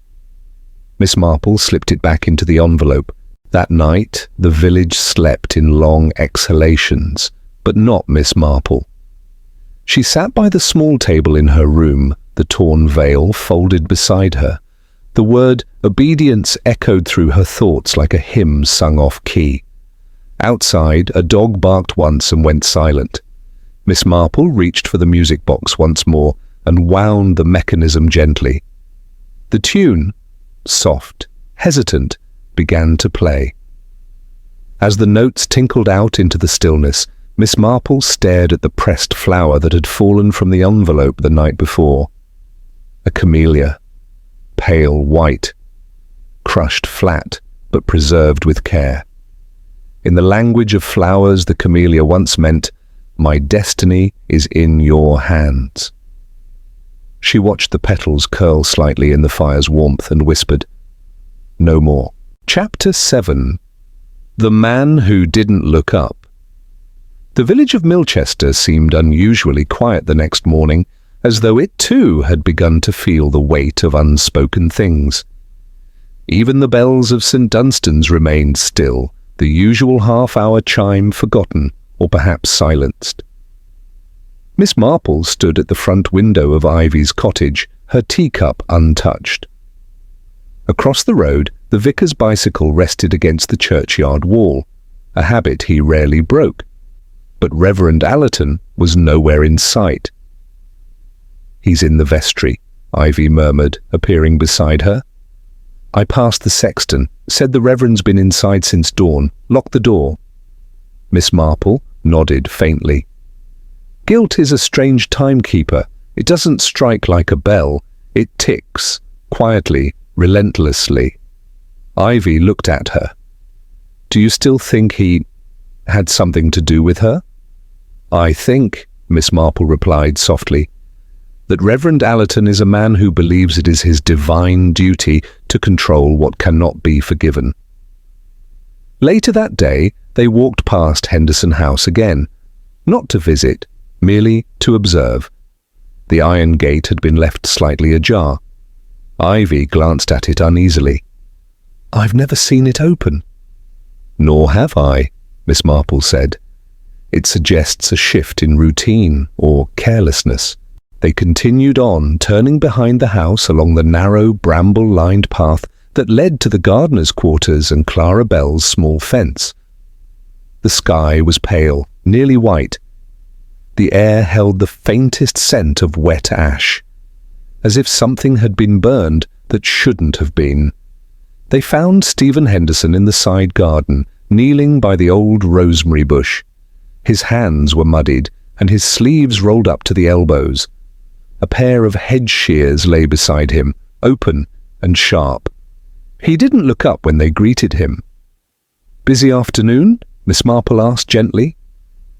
Miss Marple slipped it back into the envelope. That night, the village slept in long exhalations, but not Miss Marple. She sat by the small table in her room, the torn veil folded beside her. The word obedience echoed through her thoughts like a hymn sung off key. Outside, a dog barked once and went silent. Miss Marple reached for the music box once more and wound the mechanism gently. The tune, soft, hesitant, began to play. As the notes tinkled out into the stillness, Miss Marple stared at the pressed flower that had fallen from the envelope the night before. A camellia, pale white, crushed flat, but preserved with care. In the language of flowers, the camellia once meant, "My destiny is in your hands." She watched the petals curl slightly in the fire's warmth and whispered, "No more." Chapter 7. The Man Who Didn't Look Up. The village of Millchester seemed unusually quiet the next morning, as though it too had begun to feel the weight of unspoken things. Even the bells of St. Dunstan's remained still, the usual half-hour chime forgotten or perhaps silenced. Miss Marple stood at the front window of Ivy's cottage, her teacup untouched. Across the road, the vicar's bicycle rested against the churchyard wall, a habit he rarely broke. But Reverend Allerton was nowhere in sight. "He's in the vestry," Ivy murmured, appearing beside her. "I passed the sexton, said the Reverend's been inside since dawn, locked the door." Miss Marple nodded faintly. "Guilt is a strange timekeeper. It doesn't strike like a bell. It ticks, quietly, relentlessly." Ivy looked at her. "Do you still think he had something to do with her?" "I think," Miss Marple replied softly, "that Reverend Allerton is a man who believes it is his divine duty to control what cannot be forgiven." Later that day, they walked past Henderson House again, not to visit, merely to observe. The iron gate had been left slightly ajar. Ivy glanced at it uneasily. "I've never seen it open." "Nor have I," Miss Marple said. "It suggests a shift in routine or carelessness." They continued on, turning behind the house along the narrow, bramble-lined path that led to the gardener's quarters and Clara Bell's small fence. The sky was pale, nearly white. The air held the faintest scent of wet ash, as if something had been burned that shouldn't have been. They found Stephen Henderson in the side garden, kneeling by the old rosemary bush. His hands were muddied, and his sleeves rolled up to the elbows. A pair of hedge shears lay beside him, open and sharp. He didn't look up when they greeted him. "Busy afternoon?" Miss Marple asked gently.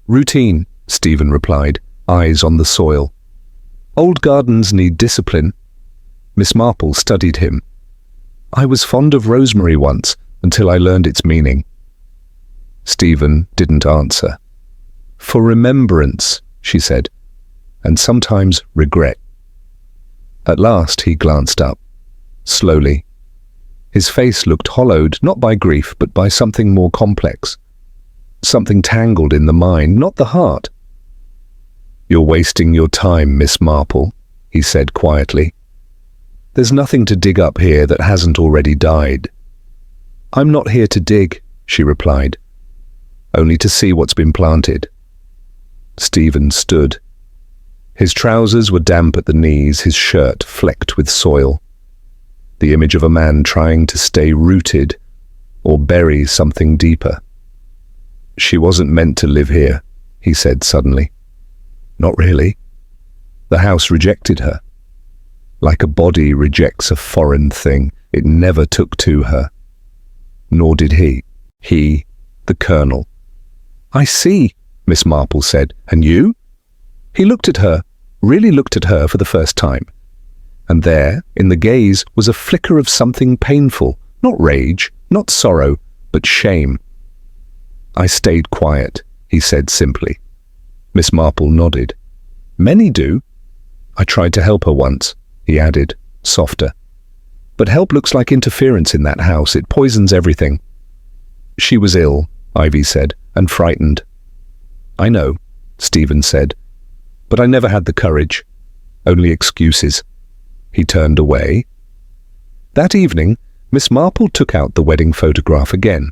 "Routine," Stephen replied, eyes on the soil. "Old gardens need discipline." Miss Marple studied him. "I was fond of rosemary once, until I learned its meaning." Stephen didn't answer. For remembrance, she said, and sometimes regret. At last he glanced up, slowly. His face looked hollowed not by grief but by something more complex. Something tangled in the mind, not the heart. "You're wasting your time, Miss Marple," he said quietly. "There's nothing to dig up here that hasn't already died." "I'm not here to dig," she replied, "only to see what's been planted." Stephen stood. His trousers were damp at the knees, his shirt flecked with soil. The image of a man trying to stay rooted or bury something deeper. "She wasn't meant to live here," he said suddenly. "Not really. The house rejected her. Like a body rejects a foreign thing, it never took to her. Nor did he. He, the Colonel." "I see," Miss Marple said. "And you?" He looked at her, really looked at her for the first time. And there, in the gaze, was a flicker of something painful, not rage, not sorrow, but shame. "I stayed quiet," he said simply. Miss Marple nodded. "Many do." "I tried to help her once," he added, softer. "But help looks like interference in that house. It poisons everything." "She was ill," Ivy said, "and frightened." "I know," Stephen said, "but I never had the courage. Only excuses." He turned away. That evening, Miss Marple took out the wedding photograph again,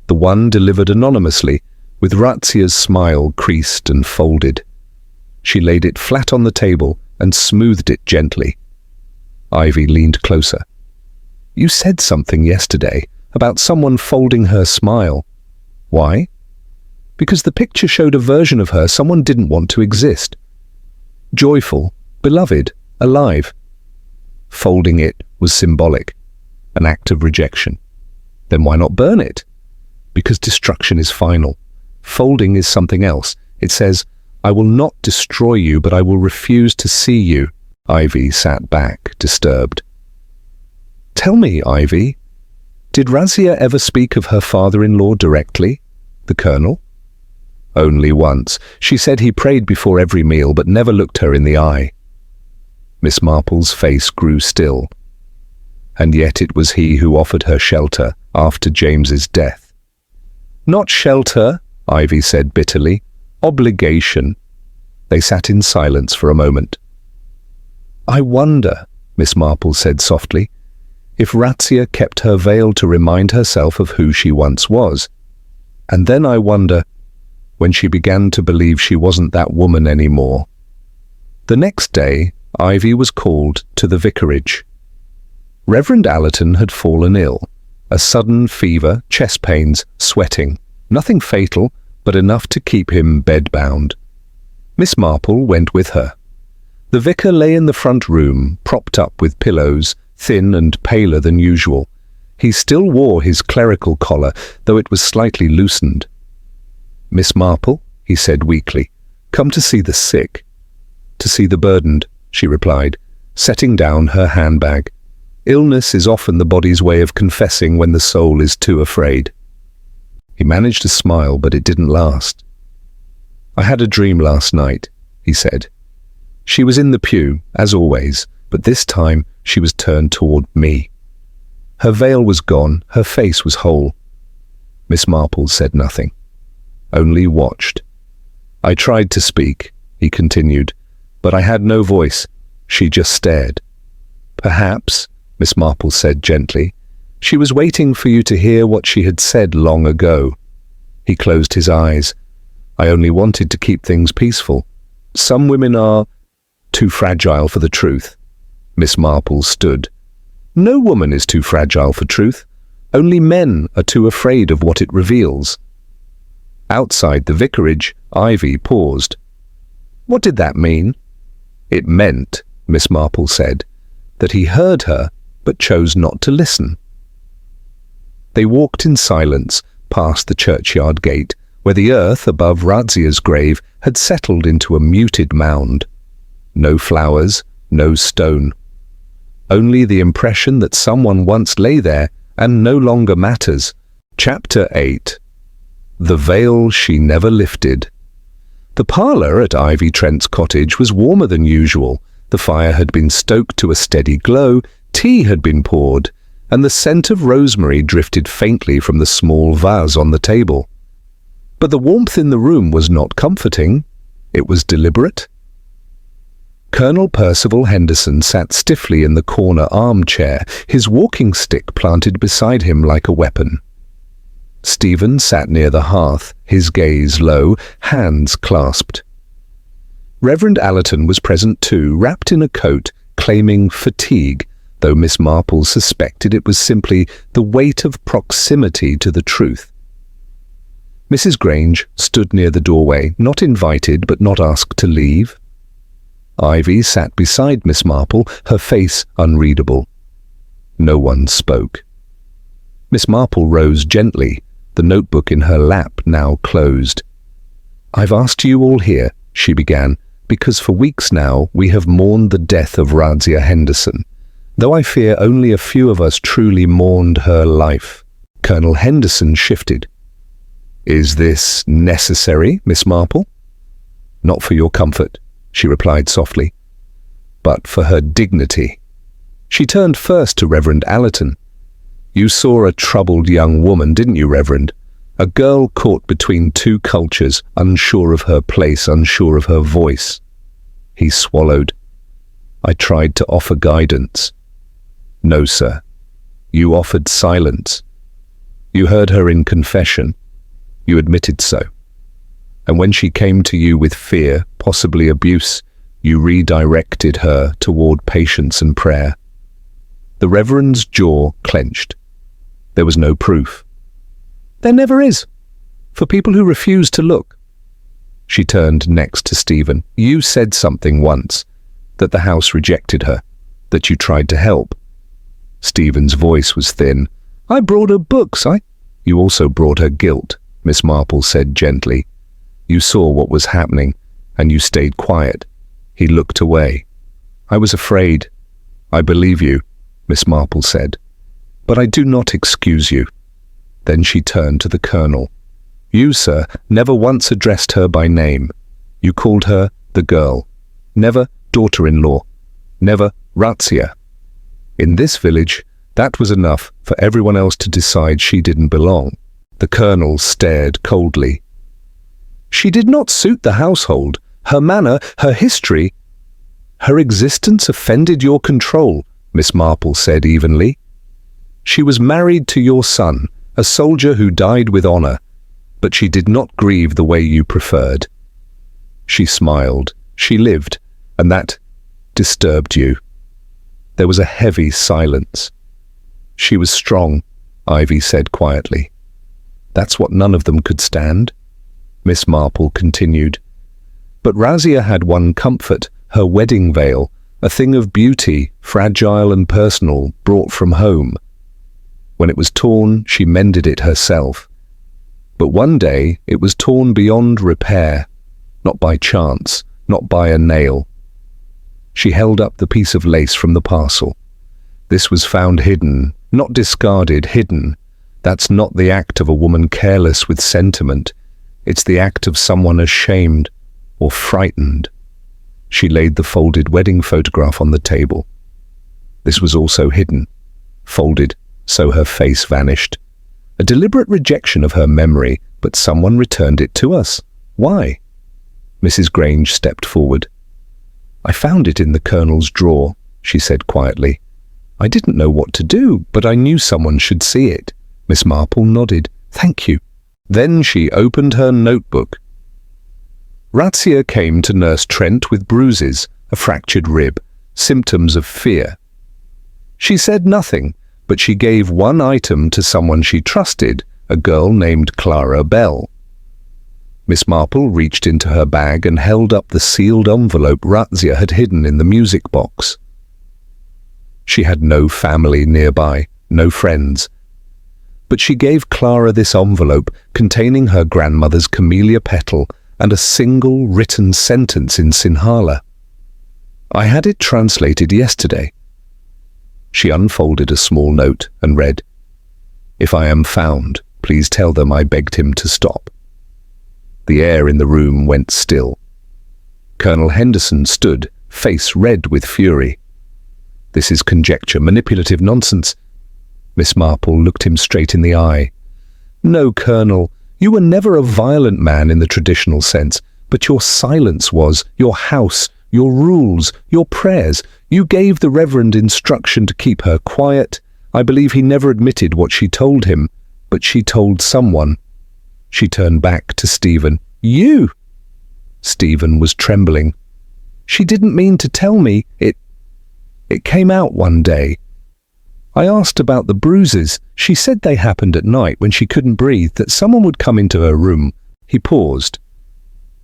the one delivered anonymously, with Razia's smile creased and folded. She laid it flat on the table and smoothed it gently. Ivy leaned closer. "You said something yesterday about someone folding her smile. Why?" "Because the picture showed a version of her someone didn't want to exist. Joyful, beloved, alive. Folding it was symbolic, an act of rejection. Then why not burn it? Because destruction is final. Folding is something else. It says, 'I will not destroy you, but I will refuse to see you.'" Ivy sat back, disturbed. "Tell me, Ivy, did Razia ever speak of her father-in-law directly, the Colonel?" "Only once. She said he prayed before every meal, but never looked her in the eye." Miss Marple's face grew still. "And yet it was he who offered her shelter after James's death." "Not shelter," Ivy said bitterly. "Obligation." They sat in silence for a moment. "I wonder," Miss Marple said softly, "if Razia kept her veil to remind herself of who she once was. And then I wonder, when she began to believe she wasn't that woman anymore." The next day, Ivy was called to the vicarage. Reverend Allerton had fallen ill. A sudden fever, chest pains, sweating. Nothing fatal, but enough to keep him bedbound. Miss Marple went with her. The vicar lay in the front room, propped up with pillows, thin and paler than usual. He still wore his clerical collar, though it was slightly loosened. "Miss Marple," he said weakly, "come to see the sick." "To see the burdened," she replied, setting down her handbag. "Illness is often the body's way of confessing when the soul is too afraid." He managed to smile, but it didn't last. "I had a dream last night," he said. She was in the pew, as always, but this time she was turned toward me. Her veil was gone, her face was whole. Miss Marple said nothing, only watched. "I tried to speak," he continued, "but I had no voice. She just stared." "Perhaps," Miss Marple said gently, "she was waiting for you to hear what she had said long ago." He closed his eyes. "I only wanted to keep things peaceful. Some women are too fragile for the truth." Miss Marple stood. "No woman is too fragile for truth. Only men are too afraid of what it reveals." Outside the vicarage, Ivy paused. "What did that mean?" "It meant," Miss Marple said, "that he heard her, but chose not to listen." They walked in silence past the churchyard gate, where the earth above Razia's grave had settled into a muted mound. No flowers, no stone. Only the impression that someone once lay there and no longer matters. Chapter 8. The Veil She Never Lifted. The parlour at Ivy Trent's cottage was warmer than usual. The fire had been stoked to a steady glow, tea had been poured, and the scent of rosemary drifted faintly from the small vase on the table. But the warmth in the room was not comforting. It was deliberate. Colonel Percival Henderson sat stiffly in the corner armchair, his walking stick planted beside him like a weapon. Stephen sat near the hearth, his gaze low, hands clasped. Reverend Allerton was present too, wrapped in a coat, claiming fatigue, though Miss Marple suspected it was simply the weight of proximity to the truth. Mrs. Grange stood near the doorway, not invited but not asked to leave. Ivy sat beside Miss Marple, her face unreadable. No one spoke. Miss Marple rose gently, the notebook in her lap now closed. "I've asked you all here," she began, "because for weeks now we have mourned the death of Razia Henderson, though I fear only a few of us truly mourned her life." Colonel Henderson shifted. "Is this necessary, Miss Marple?" "Not for your comfort," she replied softly, "but for her dignity." She turned first to Reverend Allerton. "You saw a troubled young woman, didn't you, Reverend? A girl caught between two cultures, unsure of her place, unsure of her voice." He swallowed. "I tried to offer guidance." "No, sir. You offered silence. You heard her in confession. You admitted so. And when she came to you with fear, possibly abuse, you redirected her toward patience and prayer." The Reverend's jaw clenched. There was no proof. "There never is, for people who refuse to look." She turned next to Stephen. "You said something once, that the house rejected her, that you tried to help." Stephen's voice was thin. "I brought her books, You also brought her guilt," Miss Marple said gently. "You saw what was happening, and you stayed quiet." He looked away. "I was afraid." "I believe you," Miss Marple said, "but I do not excuse you." Then she turned to the Colonel. "You, sir, never once addressed her by name. You called her the girl. Never daughter-in-law. Never Razia. In this village, that was enough for everyone else to decide she didn't belong." The Colonel stared coldly. "She did not suit the household. Her manner, her history, her existence offended your control," Miss Marple said evenly. "She was married to your son, a soldier who died with honor, but she did not grieve the way you preferred. She smiled, she lived, and that disturbed you." There was a heavy silence. "She was strong," Ivy said quietly. "That's what none of them could stand." Miss Marple continued. "But Razia had one comfort, her wedding veil, a thing of beauty, fragile and personal, brought from home. When it was torn, she mended it herself. But one day it was torn beyond repair, not by chance, not by a nail." She held up the piece of lace from the parcel. "This was found hidden, not discarded, hidden. That's not the act of a woman careless with sentiment. It's the act of someone ashamed or frightened." She laid the folded wedding photograph on the table. This was also hidden, folded so her face vanished. A deliberate rejection of her memory, but someone returned it to us. Why? Mrs. Grange stepped forward. "I found it in the Colonel's drawer," she said quietly. "I didn't know what to do, but I knew someone should see it." Miss Marple nodded. "Thank you." Then she opened her notebook. Razia came to Nurse Trent with bruises, a fractured rib, symptoms of fear. She said nothing, but she gave one item to someone she trusted, a girl named Clara Bell. Miss Marple reached into her bag and held up the sealed envelope Razia had hidden in the music box. She had no family nearby, no friends. But she gave Clara this envelope containing her grandmother's camellia petal and a single written sentence in Sinhala. "I had it translated yesterday." She unfolded a small note and read, "If I am found, please tell them I begged him to stop." The air in the room went still. Colonel Henderson stood, face red with fury. "This is conjecture, manipulative nonsense." Miss Marple looked him straight in the eye. "No, Colonel, you were never a violent man in the traditional sense, but your silence was, your house, your rules, your prayers. You gave the Reverend instruction to keep her quiet. I believe he never admitted what she told him, but she told someone." She turned back to Stephen. "You!" Stephen was trembling. "She didn't mean to tell me. It came out one day. I asked about the bruises. She said they happened at night when she couldn't breathe, that someone would come into her room." He paused.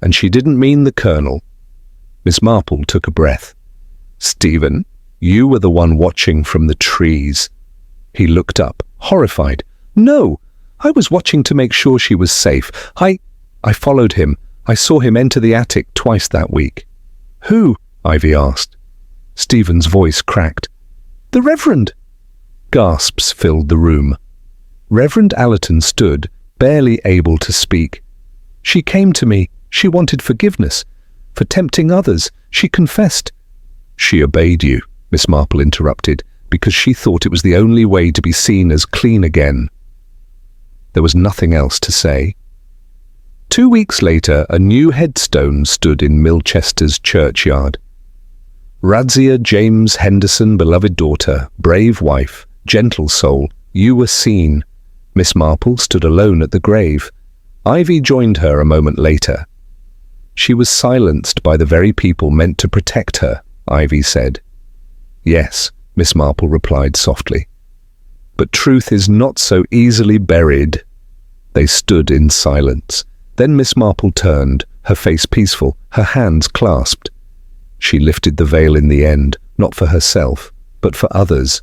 "And she didn't mean the Colonel." Miss Marple took a breath. "Stephen, you were the one watching from the trees." He looked up, horrified. "No, I was watching to make sure she was safe. I followed him. I saw him enter the attic twice that week." "Who?" Ivy asked. Stephen's voice cracked. "The Reverend!" Gasps filled the room. Reverend Allerton stood, barely able to speak. "She came to me. She wanted forgiveness. For tempting others, she confessed." "She obeyed you," Miss Marple interrupted, "because she thought it was the only way to be seen as clean again." There was nothing else to say. 2 weeks later, a new headstone stood in Millchester's churchyard. "Razia James Henderson, beloved daughter, brave wife, gentle soul, you were seen." Miss Marple stood alone at the grave. Ivy joined her a moment later. "She was silenced by the very people meant to protect her," Ivy said. "Yes," Miss Marple replied softly. "But truth is not so easily buried." They stood in silence. Then Miss Marple turned, her face peaceful, her hands clasped. She lifted the veil in the end, not for herself, but for others,